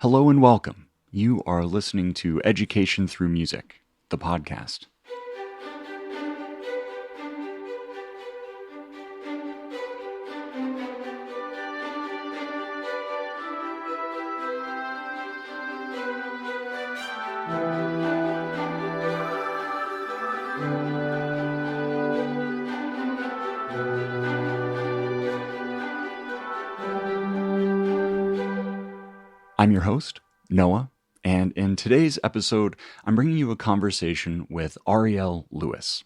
Hello and welcome. You are listening to Education Through Music, the podcast. I'm your host, Noah, and in today's episode, I'm bringing you a conversation with Arielle Lewis.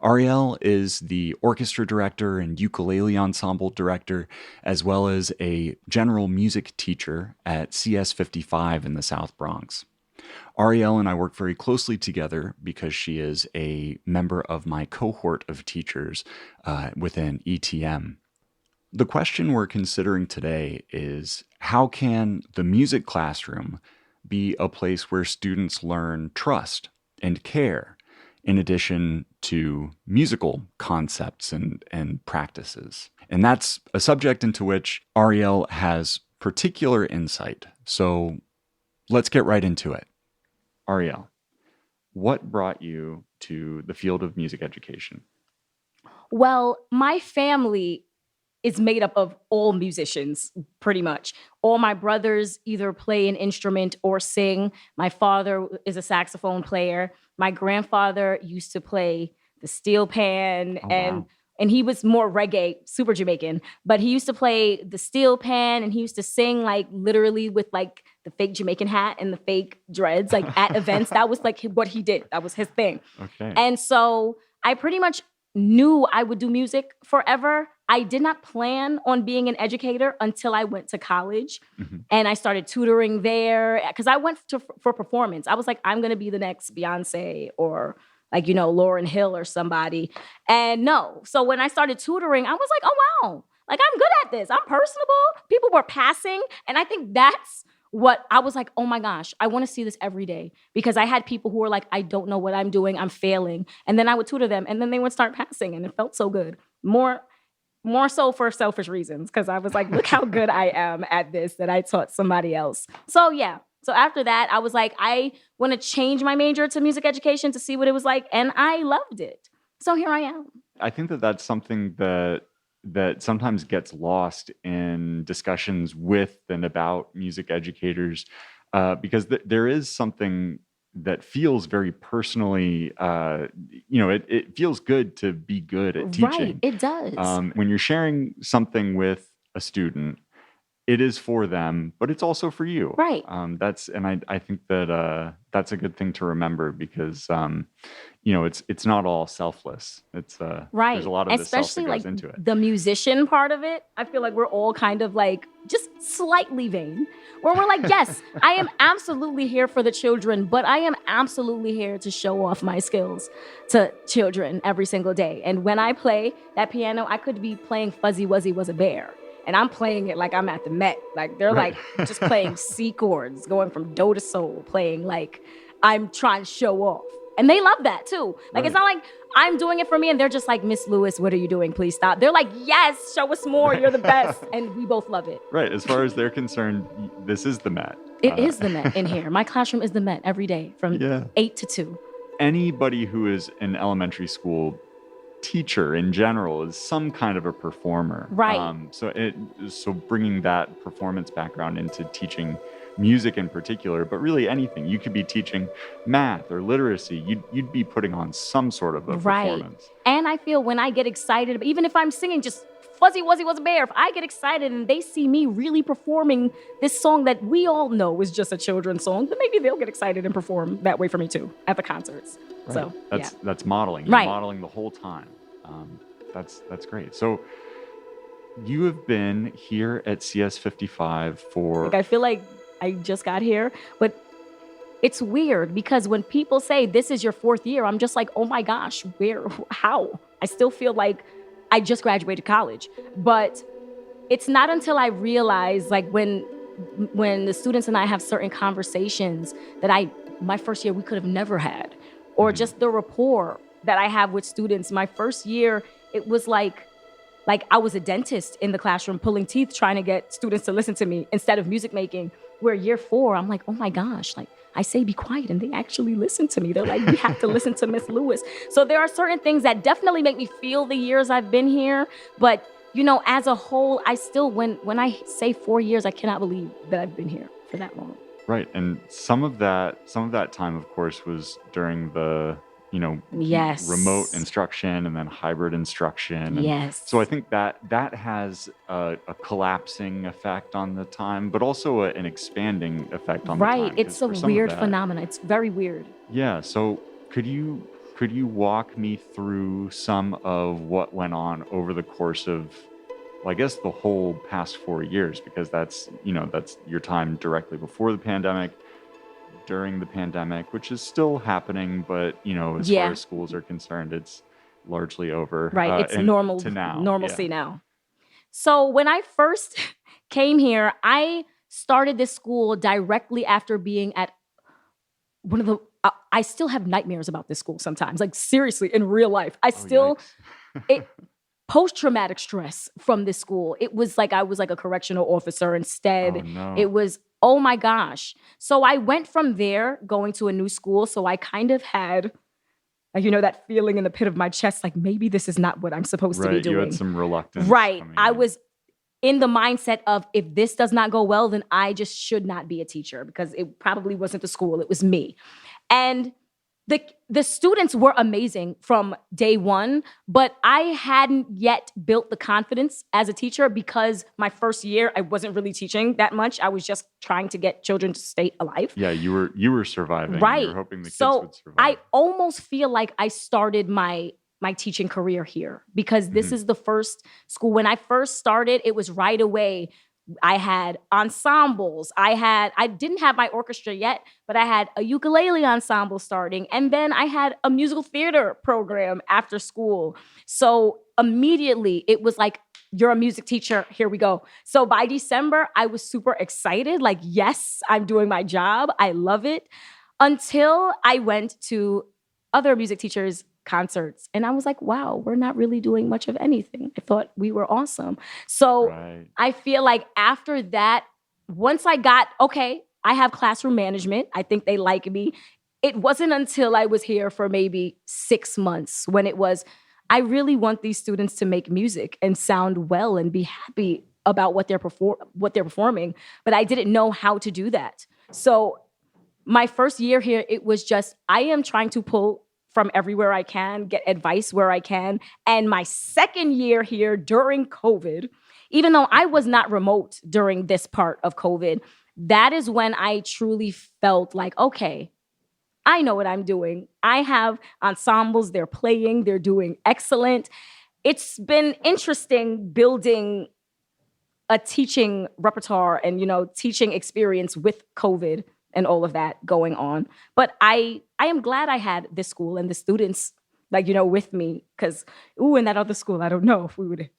Arielle is the orchestra director and ukulele ensemble director, as well as a general music teacher at CS 55 in the South Bronx. Arielle and I work very closely together because she is a member of my cohort of teachers within ETM. The question we're considering today is, how can the music classroom be a place where students learn trust and care, in addition to musical concepts and practices? And that's a subject into which Arielle has particular insight. So let's get right into it. Arielle, what brought you to the field of music education? Well, my family is made up of all musicians, pretty much. All my brothers either play an instrument or sing. My father is a saxophone player. My grandfather used to play the steel pan, and he was more reggae, super Jamaican, but he used to play the steel pan, and he used to sing like literally with like the fake Jamaican hat and the fake dreads, like at events. That was like what he did. That was his thing. Okay. And so I pretty much knew I would do music forever. I did not plan on being an educator until I went to college, and I started tutoring there because I went for performance. I was like, I'm going to be the next Beyonce or like, Lauryn Hill or somebody. And no. So when I started tutoring, I was like, oh, wow, like I'm good at this. I'm personable. People were passing. And I think that's what I was like, oh my gosh, I want to see this every day, because I had people who were like, I don't know what I'm doing. I'm failing. And then I would tutor them and then they would start passing, and it felt so good. More so for selfish reasons, because I was like, look how good I am at this that I taught somebody else. So yeah. So after that, I was like, I want to change my major to music education to see what it was like. And I loved it. So here I am. I think that that's something that sometimes gets lost in discussions with and about music educators, because there is something that feels very personally, it feels good to be good at teaching. Right, it does. When you're sharing something with a student, it is for them, but it's also for you. Right. I think that that's a good thing to remember, because it's not all selfless. It's right. There's a lot of especially the self that goes like into it. The musician part of it, I feel like we're all kind of like just slightly vain, where we're like, yes, I am absolutely here for the children, but I am absolutely here to show off my skills to children every single day. And when I play that piano, I could be playing Fuzzy Wuzzy Was a Bear, and I'm playing it like I'm at the Met. Like they're Right. like just playing C chords, going from do to sol, playing like I'm trying to show off. And they love that too. Like, It's not like I'm doing it for me and they're just like, Miss Lewis, what are you doing? Please stop. They're like, yes, show us more. You're the best. And we both love it. Right. As far as they're concerned, this is the Met. It is the Met in here. My classroom is the Met every day from 8 to 2. Anybody who is an elementary school teacher in general is some kind of a performer. Right. So bringing that performance background into teaching music in particular, but really anything. You could be teaching math or literacy. You'd be putting on some sort of a performance. And I feel when I get excited, even if I'm singing just Fuzzy Wuzzy Was a Bear, if I get excited and they see me really performing this song that we all know is just a children's song, then maybe they'll get excited and perform that way for me too at the concerts. Right. So that's modeling. You're modeling the whole time. That's great. So you have been here at CS 55 for... Like, I feel like I just got here, but it's weird because when people say this is your 4th year, I'm just like, oh my gosh, how? I still feel like I just graduated college. But it's not until I realize, like, when the students and I have certain conversations that my first year we could have never had, or just the rapport that I have with students. My first year, it was like Like I was a dentist in the classroom pulling teeth, trying to get students to listen to me instead of music making. Where year 4, I'm like, oh my gosh, like I say be quiet and they actually listen to me. They're like, you have to listen to Miss Lewis. So there are certain things that definitely make me feel the years I've been here. But, as a whole, I still, when I say 4 years, I cannot believe that I've been here for that long. Right. And some of that time, of course, was during the, Yes. remote instruction and then hybrid instruction. And Yes. so I think that has a collapsing effect on the time, but also an expanding effect on the time. Right. It's a weird phenomenon. It's very weird. Yeah. So could you walk me through some of what went on over the course of, well, I guess the whole past 4 years, because that's your time directly before the pandemic, during the pandemic, which is still happening, but as far as schools are concerned, it's largely over. Right. It's normal to now. Normalcy now. So when I first came here, I started this school directly after being at one of the I still have nightmares about this school sometimes. Like seriously, in real life. Post-traumatic stress from this school. It was like I was like a correctional officer instead. Oh, no. It was, oh my gosh. So I went from there going to a new school. So I kind of had, that feeling in the pit of my chest, like maybe this is not what I'm supposed to be doing. You had some reluctance. Right. I was in the mindset of if this does not go well, then I just should not be a teacher because it probably wasn't the school. It was me. And the students were amazing from day one, but I hadn't yet built the confidence as a teacher because my first year, I wasn't really teaching that much. I was just trying to get children to stay alive. Yeah, you were surviving. Right. You were hoping the kids would survive. I almost feel like I started my teaching career here because this is the first school. When I first started, it was right away. I had ensembles. I didn't have my orchestra yet, but I had a ukulele ensemble starting. And then I had a musical theater program after school. So immediately it was like, you're a music teacher. Here we go. So by December, I was super excited. Like, yes, I'm doing my job. I love it. Until I went to other music teachers' concerts. And I was like, wow, we're not really doing much of anything. I thought we were awesome. So Right. I feel like after that, once I got, okay, I have classroom management. I think they like me. It wasn't until I was here for maybe 6 months when it was, I really want these students to make music and sound well and be happy about what they're performing. But I didn't know how to do that. So my first year here, it was just, I am trying to pull from everywhere I can, get advice where I can. And my second year here during COVID, even though I was not remote during this part of COVID, that is when I truly felt like, okay, I know what I'm doing. I have ensembles, they're playing, they're doing excellent. It's been interesting building a teaching repertoire and, teaching experience with COVID and all of that going on. But I am glad I had this school and the students, with me. Because, in that other school, I don't know if we would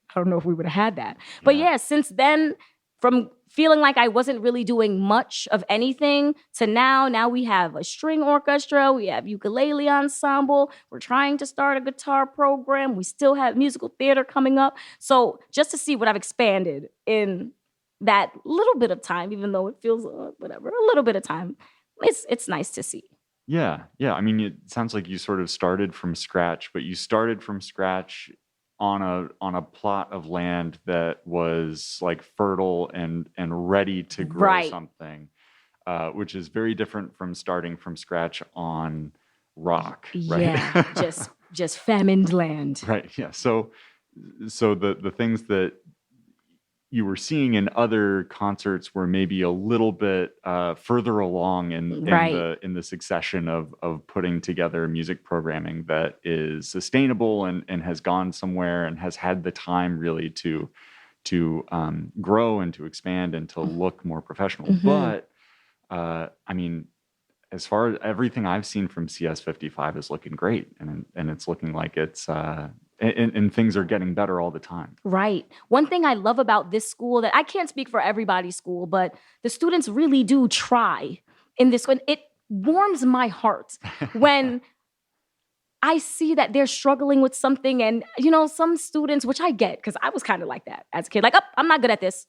have had that. But yeah, since then, from feeling like I wasn't really doing much of anything to now we have a string orchestra, we have ukulele ensemble, we're trying to start a guitar program, we still have musical theater coming up. So just to see what I've expanded in that little bit of time, even though it feels a little bit of time, it's nice to see. Yeah. I mean, it sounds like you sort of started from scratch, but you started from scratch on a plot of land that was like fertile and ready to grow something, which is very different from starting from scratch on rock. Right? Yeah, just famined land. Right. Yeah. So the things that you were seeing in other concerts were maybe a little bit further along in the succession of putting together music programming that is sustainable and has gone somewhere and has had the time really to grow and to expand and to look more professional. But I mean, as far as everything I've seen from CS55 is looking great, and it's looking like it's and things are getting better all the time. Right. One thing I love about this school that I can't speak for everybody's school, but the students really do try in this one. It warms my heart when I see that they're struggling with something. And, some students, which I get, because I was kind of like that as a kid, like, oh, I'm not good at this.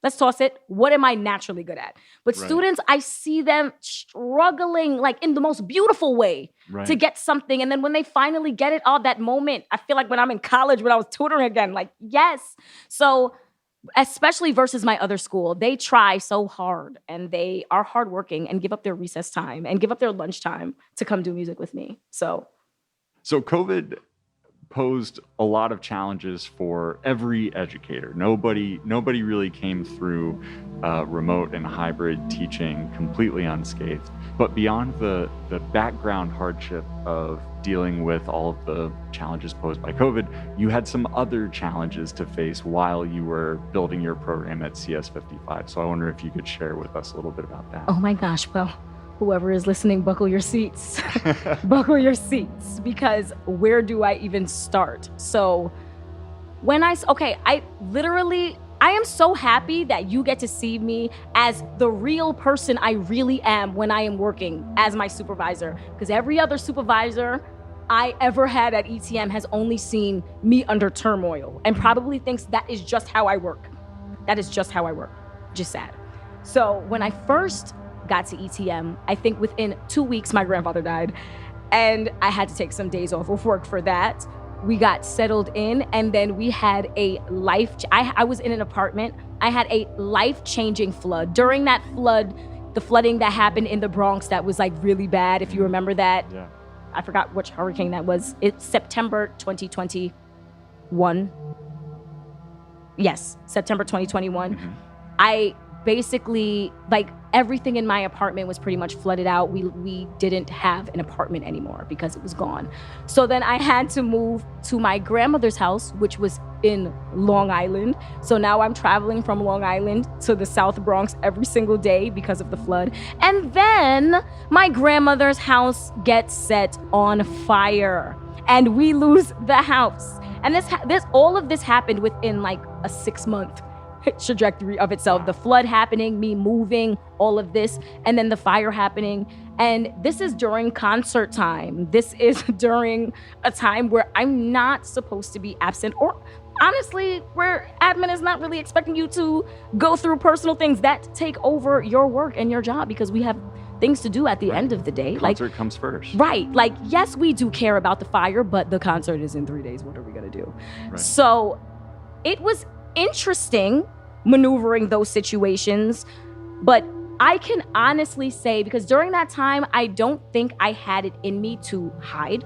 Let's toss it. What am I naturally good at? But students, I see them struggling like in the most beautiful way to get something. And then when they finally get it, that moment, I feel like when I'm in college, when I was tutoring again, like, yes. So especially versus my other school, they try so hard and they are hardworking and give up their recess time and give up their lunch time to come do music with me. So COVID posed a lot of challenges for every educator. Nobody really came through remote and hybrid teaching completely unscathed. But beyond the background hardship of dealing with all of the challenges posed by COVID, you had some other challenges to face while you were building your program at CS55. So I wonder if you could share with us a little bit about that. Oh my gosh, well, whoever is listening, buckle your seats. Buckle your seats, because where do I even start? So I am so happy that you get to see me as the real person I really am when I am working as my supervisor, because every other supervisor I ever had at ETM has only seen me under turmoil and probably thinks that is just how I work. That is just how I work. Just sad. So when I first got to ETM, I think within 2 weeks, my grandfather died, and I had to take some days off of work for that. We got settled in, and then we had a I was in an apartment. I had a life-changing flood. During that flood, the flooding that happened in the Bronx, that was like really bad, if you remember that. Yeah. I forgot which hurricane that was. It's September 2021. Yes, September 2021. Mm-hmm. I basically, like, everything in my apartment was pretty much flooded out. We didn't have an apartment anymore because it was gone. So then I had to move to my grandmother's house, which was in Long Island. So now I'm traveling from Long Island to the South Bronx every single day because of the flood. And then my grandmother's house gets set on fire and we lose the house. And all of this happened within like a 6-month trajectory of itself. The flood happening, me moving, all of this, and then the fire happening. And this is during concert time. This is during a time where I'm not supposed to be absent, or honestly, where admin is not really expecting you to go through personal things that take over your work and your job, because we have things to do at the end of the day. Concert comes first. Right. Like, yes, we do care about the fire, but the concert is in 3 days. What are we going to do? Right. So it was interesting maneuvering those situations, but I can honestly say, because during that time, I don't think I had it in me to hide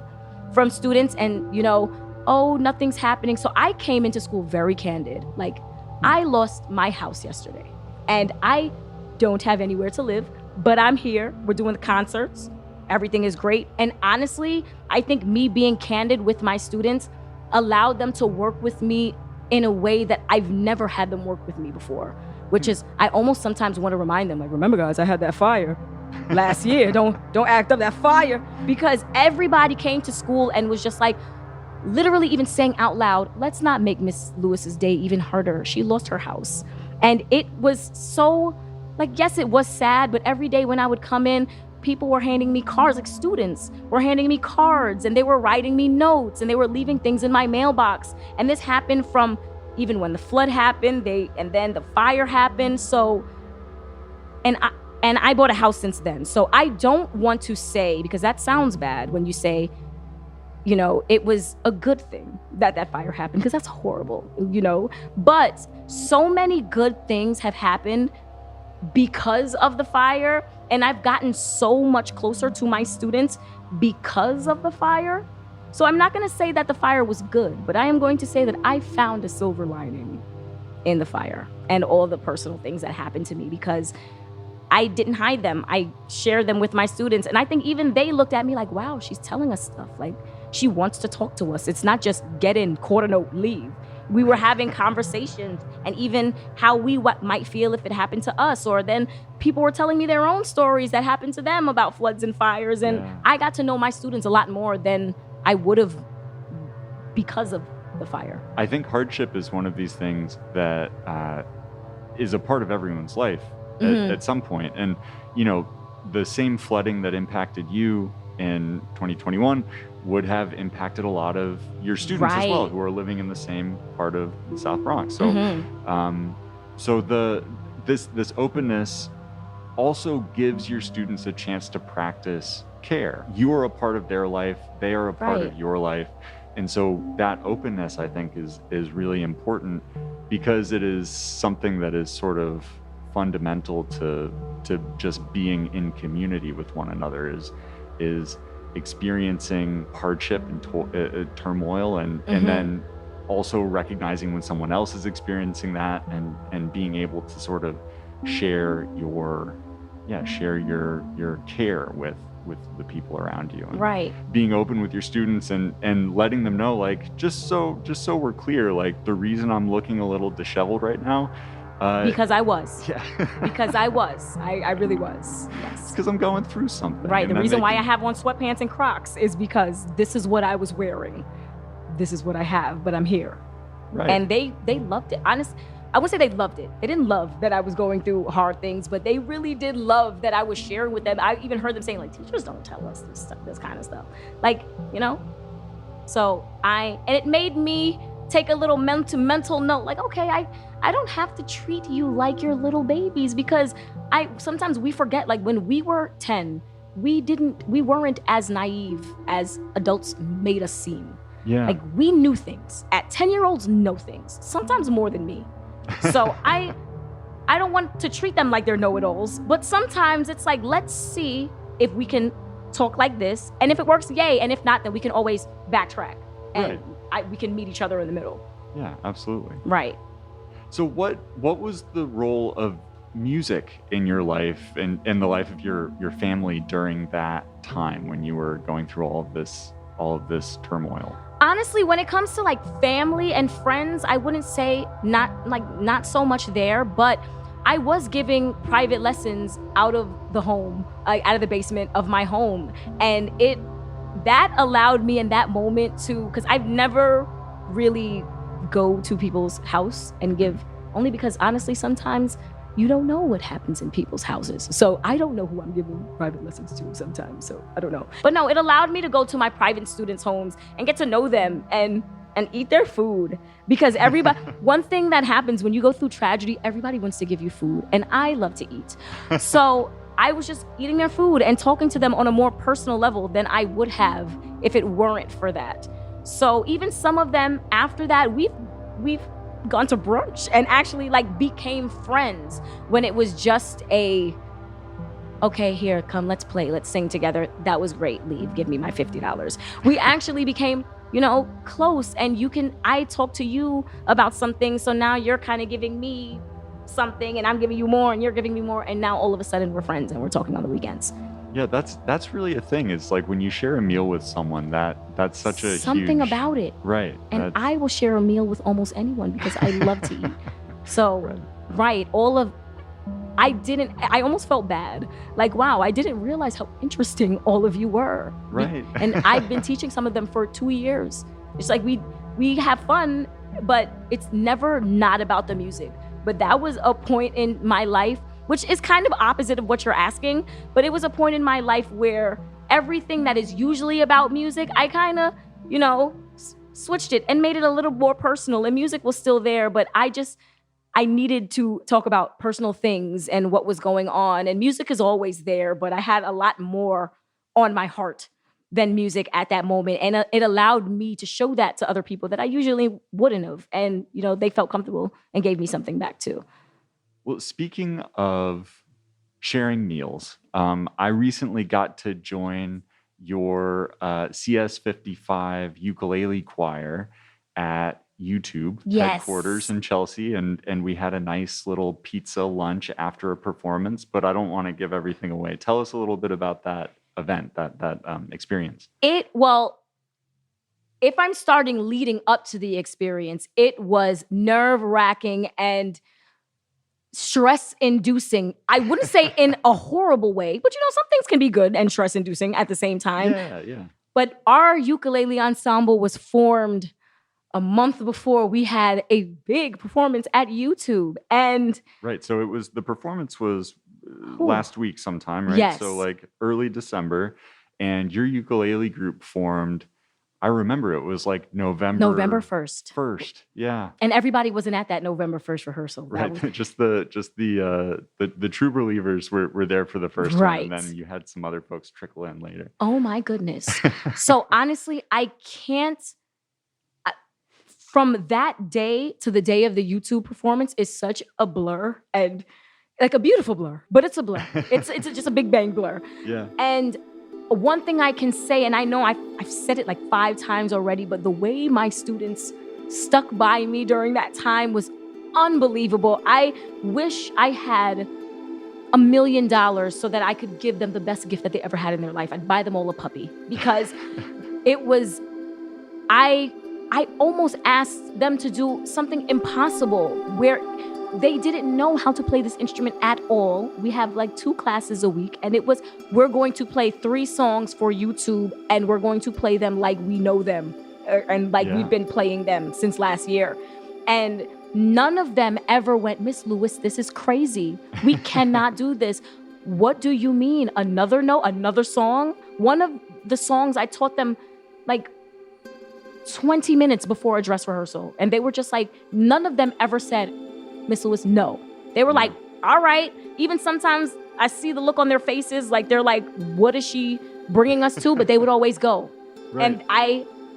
from students and, oh, nothing's happening. So I came into school very candid. Like, I lost my house yesterday and I don't have anywhere to live, but I'm here. We're doing the concerts. Everything is great. And honestly, I think me being candid with my students allowed them to work with me in a way that I've never had them work with me before, which is, I almost sometimes want to remind them, like, remember guys, I had that fire last year. Don't act up that fire, because everybody came to school and was just like, literally even saying out loud, let's not make Miss Lewis's day even harder. She lost her house. And it was so, like, yes, it was sad, but every day when I would come in, people were handing me cards, like students were handing me cards, and they were writing me notes, and they were leaving things in my mailbox. And this happened from even when the flood happened, and then the fire happened. So, and I bought a house since then. So I don't want to say, because that sounds bad when you say, it was a good thing that fire happened, because that's horrible, but so many good things have happened because of the fire. And I've gotten so much closer to my students because of the fire. So I'm not going to say that the fire was good, but I am going to say that I found a silver lining in the fire and all the personal things that happened to me, because I didn't hide them. I shared them with my students. And I think even they looked at me like, wow, she's telling us stuff. Like, she wants to talk to us. It's not just get in, quarter note, leave. We were having conversations, and even how we might feel if it happened to us. Or then people were telling me their own stories that happened to them about floods and fires. And I got to know my students a lot more than I would have because of the fire. I think hardship is one of these things that is a part of everyone's life at some point. And, the same flooding that impacted you in 2021 would have impacted a lot of your students as well, Right. who are living in the same part of the South Bronx. So, Mhm. so this openness also gives your students a chance to practice care. You are a part of their life, they are a part of Right. your life. And so that openness, I think, is really important, because it is something that is sort of fundamental to just being in community with one another, is experiencing hardship and turmoil, and then also recognizing when someone else is experiencing that, and being able to sort of share your care with the people around you, and Right. being open with your students, and letting them know, like, just so we're clear, like, the reason I'm looking a little disheveled right now, Because I was. yeah, Because I was. I really was. Yes. because I'm going through something. Right. and The then reason they why I can- have on sweatpants and Crocs is because this is what I was wearing. This is what I have, but I'm here. right. And they loved it. I wouldn't say they loved it. They didn't love that I was going through hard things, but they really did love that I was sharing with them. I even heard them saying, like, teachers don't tell us this stuff, this kind of stuff. Like, you know? So and it made me take a little mental note, like, okay, I don't have to treat you like your little babies, because sometimes we forget, like, when we were 10, we weren't as naive as adults made us seem. yeah. Like, we knew things. 10-year-olds know things, sometimes more than me. So I don't want to treat them like they're know-it-alls, but sometimes it's like, let's see if we can talk like this, and if it works, yay, and if not, then we can always backtrack, and we can meet each other in the middle. Yeah, absolutely. Right. So what was the role of music in your life and in the life of your family during that time when you were going through all of this turmoil? Honestly, when it comes to, like, family and friends, I wouldn't say not so much there, but I was giving private lessons out of the home, out of the basement of my home. And that allowed me in that moment to, because I've never really go to people's house and give, only because honestly, sometimes you don't know what happens in people's houses. So I don't know who I'm giving private lessons to sometimes. So I don't know. But no, it allowed me to go to my private students' homes and get to know them and eat their food. Because everybody, one thing that happens when you go through tragedy, everybody wants to give you food. And I love to eat. So I was just eating their food and talking to them on a more personal level than I would have if it weren't for that. So even some of them after that, we've gone to brunch and actually, like, became friends when it was just okay, here, come, let's play, let's sing together. That was great. Leave, give me my $50. We actually became, close, and I talk to you about something, so now you're kind of giving me something, and I'm giving you more, and you're giving me more, and now all of a sudden we're friends and we're talking on the weekends. Yeah, that's really a thing. It's like when you share a meal with someone, that's such a something huge, about it. right? And I will share a meal with almost anyone because I love to eat. So, right, I almost felt bad. Like, wow, I didn't realize how interesting all of you were. Right. And I've been teaching some of them for 2 years. It's like we have fun, but it's never not about the music. But that was a point in my life, which is kind of opposite of what you're asking, but it was a point in my life where everything that is usually about music, I kind of, switched it and made it a little more personal, and music was still there, but I needed to talk about personal things and what was going on, and music is always there, but I had a lot more on my heart than music at that moment, and it allowed me to show that to other people that I usually wouldn't have, and, they felt comfortable and gave me something back too. Well, speaking of sharing meals, I recently got to join your CS55 ukulele choir at YouTube headquarters in Chelsea, and we had a nice little pizza lunch after a performance, but I don't want to give everything away. Tell us a little bit about that event, that experience. Well, if I'm starting leading up to the experience, it was nerve-wracking and stress-inducing. I wouldn't say in a horrible way, but some things can be good and stress-inducing at the same time. Yeah. But our ukulele ensemble was formed a month before we had a big performance at YouTube. And right, so the performance was last week sometime, right? Yes. So like early December. and your ukulele group formed. I remember it was like November 1st. 1st. Yeah. And everybody wasn't at that November 1st rehearsal. Right. Just the true believers were there for the first one, and then you had some other folks trickle in later. Oh my goodness. So honestly, I can't. From that day to the day of the YouTube performance is such a blur, and like a beautiful blur, but it's a blur. It's just a big bang blur. Yeah. And one thing I can say, and I know I've said it like 5 times already, but the way my students stuck by me during that time was unbelievable. I wish I had $1 million so that I could give them the best gift that they ever had in their life. I'd buy them all a puppy, because it was, I almost asked them to do something impossible where they didn't know how to play this instrument at all. We have like 2 classes a week, and it was, we're going to play 3 songs for YouTube, and we're going to play them like we know them, and like we've been playing them since last year. And none of them ever went, Miss Lewis, this is crazy. We cannot do this. What do you mean? Another note, another song? One of the songs I taught them like 20 minutes before a dress rehearsal. And they were just like, none of them ever said, Miss Lewis, no. They were like, all right. Even sometimes I see the look on their faces, like they're like, what is she bringing us to? But they would always go. Right. And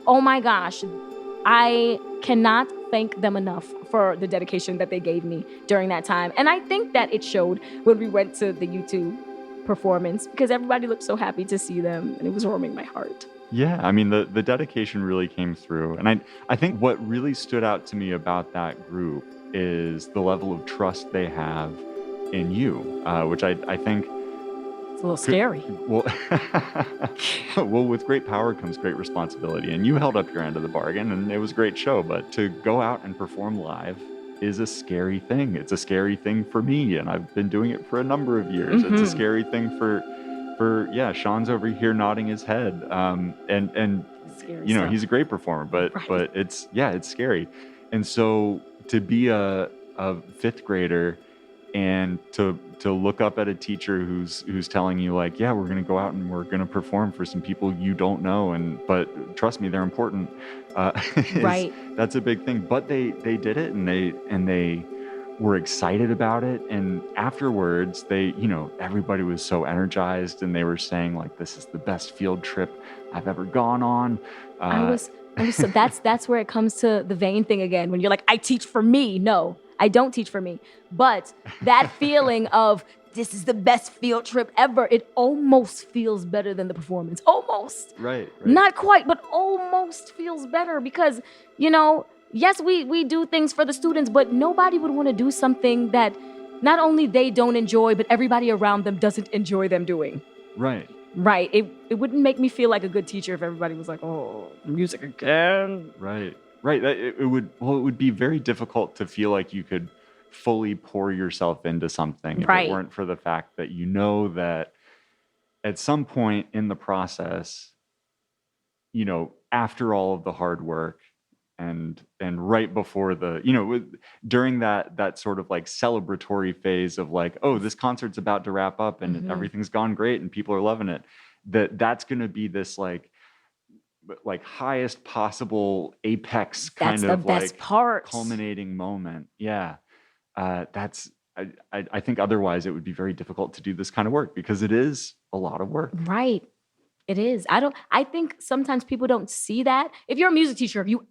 oh my gosh, I cannot thank them enough for the dedication that they gave me during that time. And I think that it showed when we went to the YouTube performance, because everybody looked so happy to see them, and it was warming my heart. Yeah, I mean, the dedication really came through. And I think what really stood out to me about that group is the level of trust they have in you, which I think... It's a little scary. Well, with great power comes great responsibility. And you held up your end of the bargain, and it was a great show. But to go out and perform live is a scary thing. It's a scary thing for me, and I've been doing it for a number of years. Mm-hmm. It's a scary thing for Sean's over here nodding his head, and you know, he's a great performer, but it's scary. And so to be a 5th grader and to look up at a teacher who's telling you like, yeah, we're going to go out and we're going to perform for some people you don't know, but trust me, they're important. Right. That's a big thing. But they did it, and they were excited about it. And afterwards, everybody was so energized, and they were saying like, this is the best field trip I've ever gone on. So that's where it comes to the vain thing again. When you're like, I teach for me. No, I don't teach for me. But that feeling of this is the best field trip ever, it almost feels better than the performance. Almost. Right. Not quite, but almost feels better, because, yes, we do things for the students, but nobody would want to do something that not only they don't enjoy, but everybody around them doesn't enjoy them doing. Right. It wouldn't make me feel like a good teacher if everybody was like, oh, music again. Right. It would be very difficult to feel like you could fully pour yourself into something if it weren't for the fact that that at some point in the process, after all of the hard work, and right before during that sort of like celebratory phase of like, oh, this concert's about to wrap up and everything's gone great and people are loving it, that's going to be this like highest possible apex kind of like culminating moment. Yeah. I think otherwise it would be very difficult to do this kind of work, because it is a lot of work. Right. It is. I think sometimes people don't see that. If you're a music teacher, you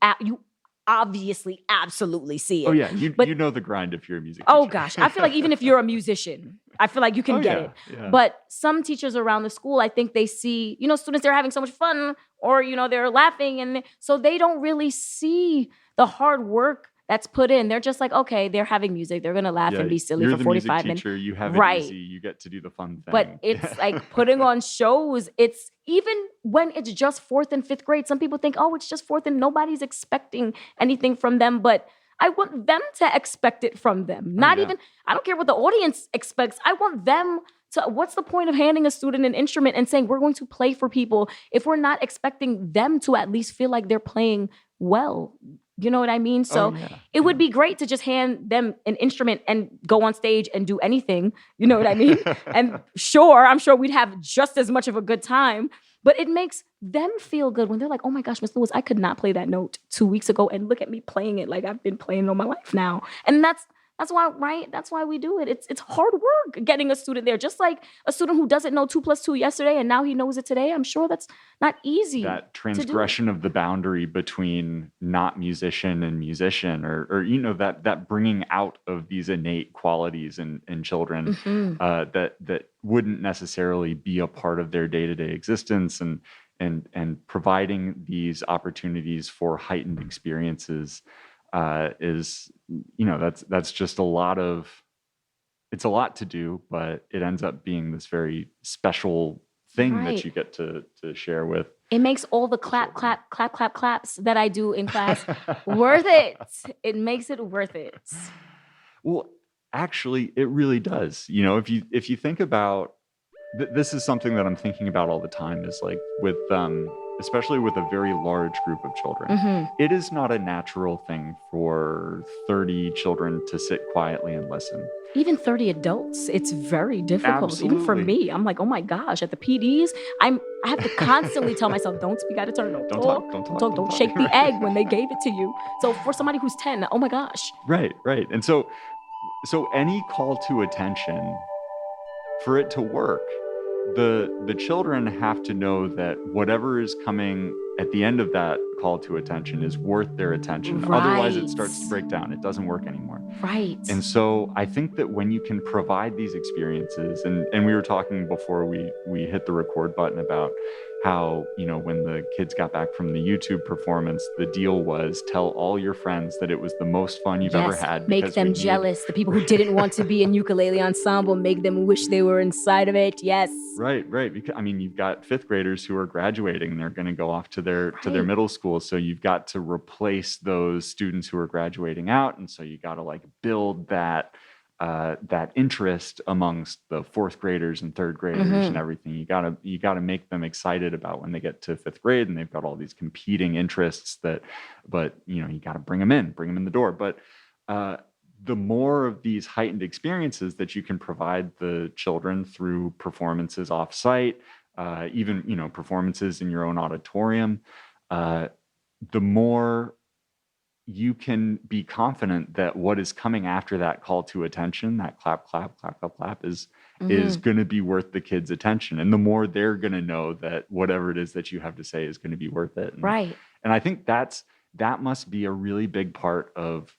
obviously absolutely see it. Oh yeah, you know the grind if you're a music teacher. Oh gosh, I feel like even if you're a musician, I feel like you can get it. Yeah. But some teachers around the school, I think they see, students, they're having so much fun, or they're laughing, and so they don't really see the hard work that's put in. They're just like, okay, they're having music. They're going to laugh and be silly for 45 minutes. Teacher, you have it easy. You get to do the fun thing. But it's like putting on shows. It's even when it's just 4th and 5th grade, some people think, oh, it's just 4th and nobody's expecting anything from them. But I want them to expect it from them. I don't care what the audience expects. I want them to, what's the point of handing a student an instrument and saying, we're going to play for people if we're not expecting them to at least feel like they're playing well? You know what I mean? So it would be great to just hand them an instrument and go on stage and do anything. You know what I mean? And I'm sure we'd have just as much of a good time. But it makes them feel good when they're like, oh my gosh, Miss Lewis, I could not play that note 2 weeks ago, and look at me playing it like I've been playing it all my life now. And that's why, right? That's why we do it. It's hard work getting a student there. Just like a student who doesn't know 2 + 2 yesterday and now he knows it today. I'm sure that's not easy. That transgression of the boundary between not musician and musician, or that bringing out of these innate qualities in children that wouldn't necessarily be a part of their day-to-day existence, and providing these opportunities for heightened experiences is, that's just it's a lot to do, but it ends up being this very special thing that you get to share with. It makes all the claps that I do in class worth it. It makes it worth it. Well, actually, it really does. If you think about, this is something that I'm thinking about all the time, is like with especially with a very large group of children, it is not a natural thing for 30 children to sit quietly and listen. Even 30 adults, it's very difficult. Absolutely. Even for me, I'm like, oh my gosh, at the PDs, I have to constantly tell myself, don't speak out of turn, don't talk, don't shake the egg when they gave it to you. So for somebody who's 10, oh my gosh. Right. And so any call to attention, for it to work, the children have to know that whatever is coming at the end of that call to attention is worth their attention. Right. Otherwise, it starts to break down. It doesn't work anymore. Right. And so I think that when you can provide these experiences, and we were talking before we hit the record button about how, when the kids got back from the YouTube performance, the deal was tell all your friends that it was the most fun you've ever had. Make them jealous. The people who didn't want to be in ukulele ensemble, make them wish they were inside of it. Yes. Right. Because you've got fifth graders who are graduating, and they're going to go off to their middle school. So you've got to replace those students who are graduating out. And so you got to build that interest amongst the fourth graders and third graders and everything. You gotta make them excited about when they get to fifth grade, and they've got all these competing interests but you got to bring them in the door. But the more of these heightened experiences that you can provide the children through performances off-site, even performances in your own auditorium, the more you can be confident that what is coming after that call to attention, that clap, is going to be worth the kids' attention. And the more they're going to know that whatever it is that you have to say is going to be worth it. And I think that must be a really big part of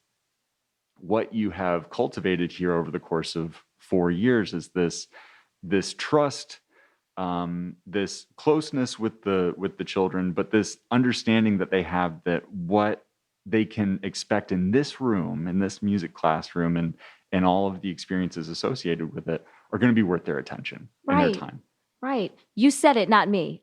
what you have cultivated here over the course of 4 years, is this trust, this closeness with the children, but this understanding that they have that what they can expect in this room, in this music classroom, and all of the experiences associated with it are going to be worth their attention and their time. Right. You said it, not me.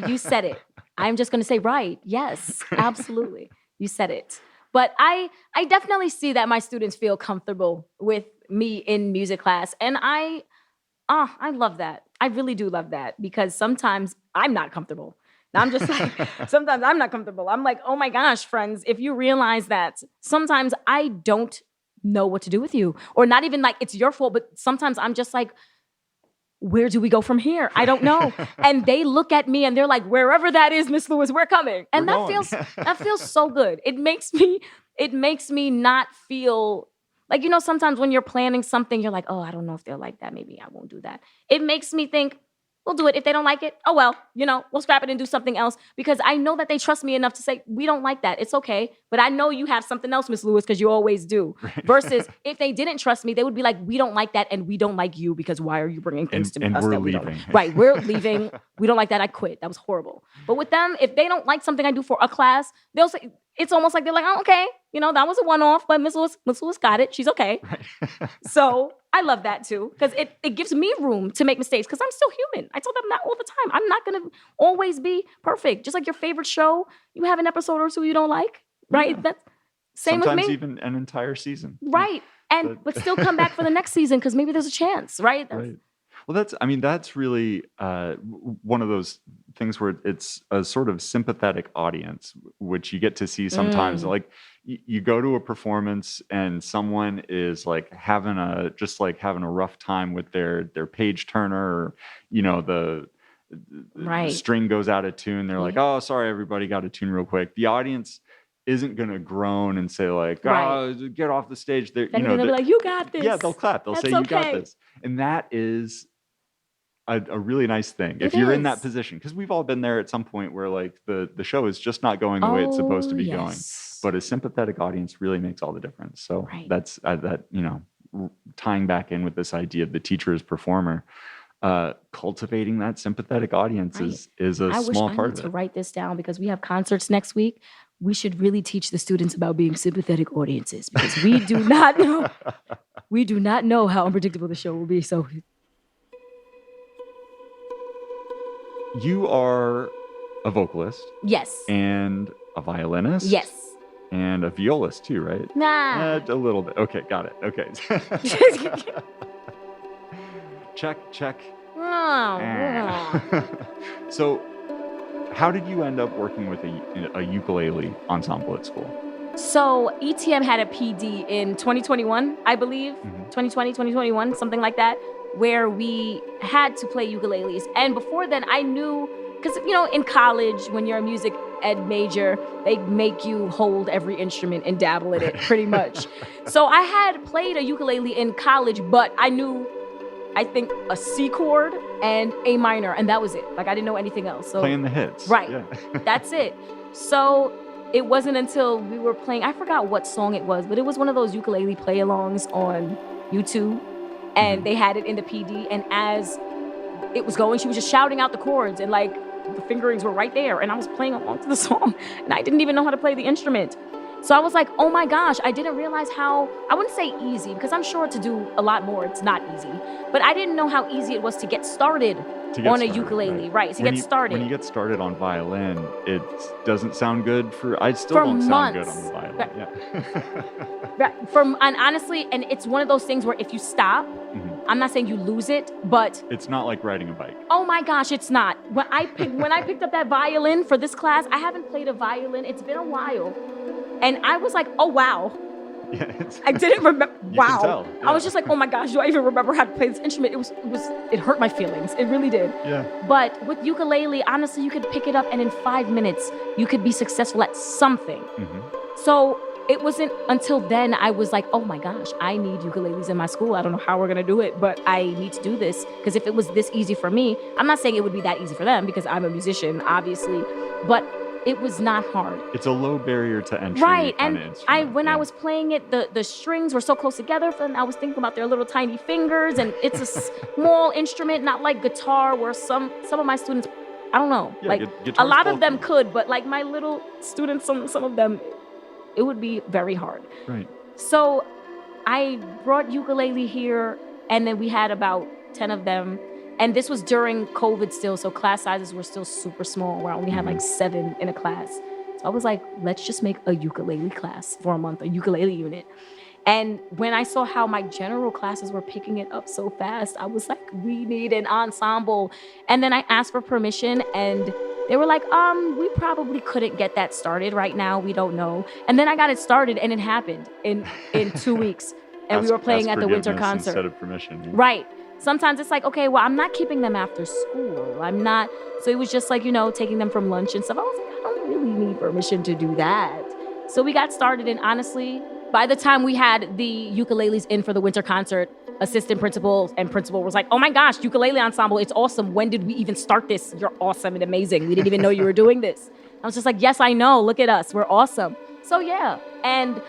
You said it. I'm just going to say, right. Yes, absolutely. You said it. But I definitely see that my students feel comfortable with me in music class. And I love that. I really do love that, because sometimes I'm not comfortable. I'm just like, sometimes I'm not comfortable. I'm like, oh my gosh, friends, if you realize that sometimes I don't know what to do with you, or not even like it's your fault, but sometimes I'm just like, where do we go from here? I don't know. And they look at me and they're like, wherever that is, Miss Lewis, we're coming. And that feels so good. It makes me not feel like, sometimes when you're planning something, you're like, oh, I don't know if they're like that. Maybe I won't do that. It makes me think, we'll do it. If they don't like it, oh well, we'll scrap it and do something else, because I know that they trust me enough to say, we don't like that. It's okay. But I know you have something else, Miss Lewis, because you always do. Right. Versus if they didn't trust me, they would be like, we don't like that, and we don't like you, because why are you bringing things to us? And we're leaving. Right, we're leaving. We don't like that. I quit. That was horrible. But with them, if they don't like something I do for a class, they'll say, it's almost like they're like, oh, okay, that was a one-off, but Miss Lewis got it. She's okay. Right. So I love that too, because it gives me room to make mistakes, because I'm still human. I tell them that all the time. I'm not going to always be perfect. Just like your favorite show, you have an episode or two you don't like, right? Yeah. That's same Sometimes with me. Even an entire season. Right. But still come back for the next season, because maybe there's a chance, right? Right. Well, that's really one of those things where it's a sort of sympathetic audience, which you get to see sometimes. Like you go to a performance and someone is like having a rough time with their page turner, or the string goes out of tune. They're like, oh, sorry, everybody, got a tune real quick. The audience isn't going to groan and say like, oh, get off the stage. They'll be like, you got this. Yeah, they'll clap. They'll say, you got this. And that is a really nice thing. If you're in that position, because we've all been there at some point where like the show is just not going the way it's supposed to be going. But a sympathetic audience really makes all the difference. So that's that, tying back in with this idea of the teacher as performer, cultivating that sympathetic audience is a small part of it. I need to write this down because we have concerts next week. We should really teach the students about being sympathetic audiences because we do not know. We do not know how unpredictable the show will be. So you are a vocalist. Yes. And a violinist. Yes. And a violist too, right? Nah. A little bit. Okay, got it. Okay. Check. So, how did you end up working with a ukulele ensemble at school? So, ETM had a PD in 2021, I believe. 2020, 2021, something like that, where we had to play ukuleles. And before then, I knew, because, in college, when you're a music ed major, they make you hold every instrument and dabble in it, pretty much. So I had played a ukulele in college, but I knew, I think, a C chord and A minor, and that was it. Like, I didn't know anything else. So playing the hits. Right. Yeah. That's it. So it wasn't until we were playing, I forgot what song it was, but it was one of those ukulele play-alongs on YouTube, and they had it in the PD, and as it was going, she was just shouting out the chords, and like, the fingerings were right there, and I was playing along to the song, and I didn't even know how to play the instrument. So I was like, oh my gosh, I didn't realize how, I wouldn't say easy, because I'm sure to do a lot more, it's not easy, but I didn't know how easy it was to get started on a ukulele, right? To get started. When you get started on violin, it doesn't sound good I still don't sound good on the violin. And honestly, and it's one of those things where if you stop, I'm not saying you lose it, but it's not like riding a bike. Oh my gosh, it's not. When I picked up that violin for this class, I haven't played a violin. It's been a while. And I was like, oh wow. Yeah, I didn't remember. Wow. Can tell. Yeah. I was just like, oh my gosh, do I even remember how to play this instrument? It hurt my feelings. It really did. Yeah. But with ukulele, honestly, you could pick it up and in 5 minutes, you could be successful at something. So it wasn't until then I was like, oh my gosh, I need ukuleles in my school. I don't know how we're going to do it, but I need to do this. Because if it was this easy for me, I'm not saying it would be that easy for them because I'm a musician, obviously, but it was not hard. It's a low barrier to entry. Right. And when I was playing it, the strings were so close together. And I was thinking about their little tiny fingers. And it's a small instrument, not like guitar, where some of my students, I don't know. Yeah, like a lot of them could, but like my little students, some of them, it would be very hard. Right. So I brought ukulele here, and then we had about 10 of them. And this was during COVID still, so class sizes were still super small, where I only had like 7 in a class. So I was like, let's just make a ukulele class for a month, a ukulele unit. And when I saw how my general classes were picking it up so fast, I was like, we need an ensemble. And then I asked for permission, and they were like, we probably couldn't get that started right now. We don't know. And then I got it started, and it happened in 2 weeks. And we were playing at the winter concert. Instead of permission. Yeah. Right. Sometimes it's like, okay, well, I'm not keeping them after school. I'm not. So it was just like, taking them from lunch and stuff. I was like, I don't really need permission to do that. So we got started. And honestly, by the time we had the ukuleles in for the winter concert, assistant principal and principal was like, oh my gosh, ukulele ensemble, it's awesome. When did we even start this? You're awesome and amazing. We didn't even know you were doing this. I was just like, yes, I know. Look at us. We're awesome. So yeah. And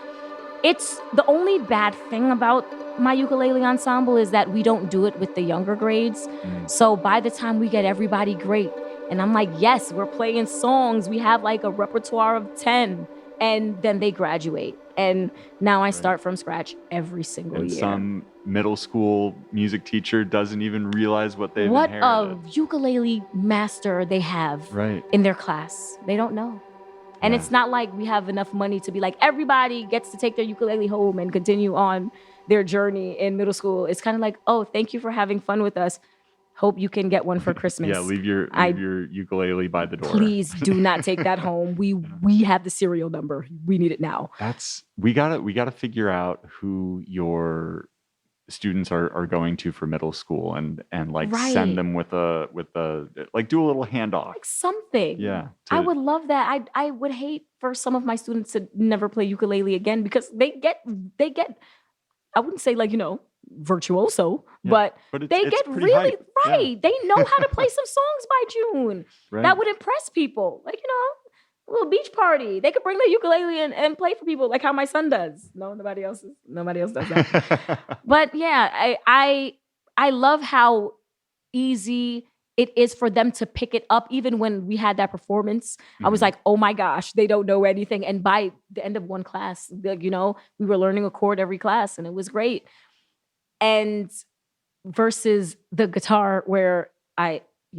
it's the only bad thing about my ukulele ensemble is that we don't do it with the younger grades. So by the time we get everybody great, and I'm like, yes, we're playing songs. We have like a repertoire of 10, and then they graduate. And now I start from scratch every single year. Some middle school music teacher doesn't even realize what they've inherited. What a ukulele master they have in their class. They don't know. And it's not like we have enough money to be like, everybody gets to take their ukulele home and continue on their journey in middle school. It's kind of like, oh, thank you for having fun with us. Hope you can get one for Christmas. Yeah, leave your ukulele by the door. Please do not take that home. We have the serial number. We need it now. We gotta figure out who your students are going to for middle school, and like send Right. them with a like do a little handoff. Like something. Yeah. I would love that. I would hate for some of my students to never play ukulele again because they get I wouldn't say like, virtuoso, but they it's get pretty really hype. Yeah. right. They know how to play some songs by June. Right. That would impress people. Like, a little beach party. They could bring their ukulele and play for people like how my son does. No, nobody else does that. But yeah, I love how easy it is for them to pick it up. Even when we had that performance, I was like, oh my gosh, they don't know anything. And by the end of one class, we were learning a chord every class, and it was great. And versus the guitar where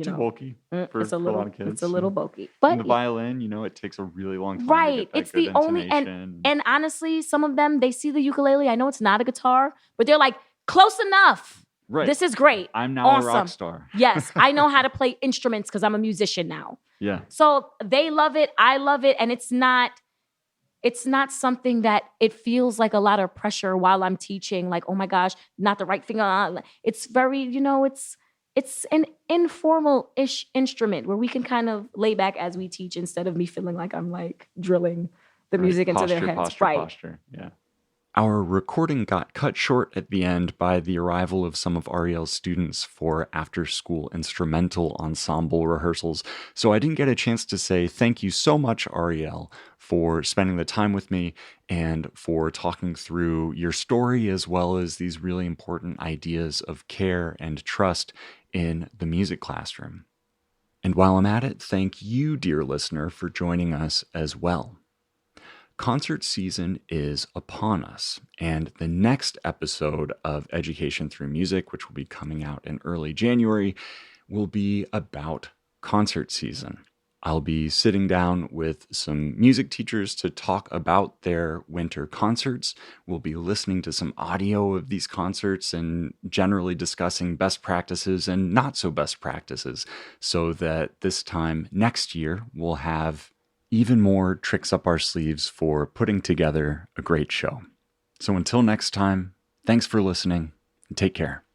too bulky for a lot of kids. It's a little bulky. But and the violin, it takes a really long time. Right. To get that It's the only and honestly, some of them, they see the ukulele. I know it's not a guitar, but they're like, close enough. Right. This is great. I'm now a rock star. Yes. I know how to play instruments because I'm a musician now. Yeah. So they love it. I love it. And it's not something that it feels like a lot of pressure while I'm teaching. Like, oh my gosh, not the right finger. It's very, it's an informal-ish instrument where we can kind of lay back as we teach instead of me feeling like I'm like drilling the music into their heads. Posture. Yeah. Our recording got cut short at the end by the arrival of some of Arielle's students for after-school instrumental ensemble rehearsals, so I didn't get a chance to say thank you so much, Arielle, for spending the time with me and for talking through your story as well as these really important ideas of care and trust in the music classroom. And while I'm at it, thank you, dear listener, for joining us as well. Concert season is upon us, and the next episode of Education Through Music, which will be coming out in early January, will be about concert season. I'll be sitting down with some music teachers to talk about their winter concerts. We'll be listening to some audio of these concerts and generally discussing best practices and not so best practices, so that this time next year we'll have even more tricks up our sleeves for putting together a great show. So until next time, thanks for listening and take care.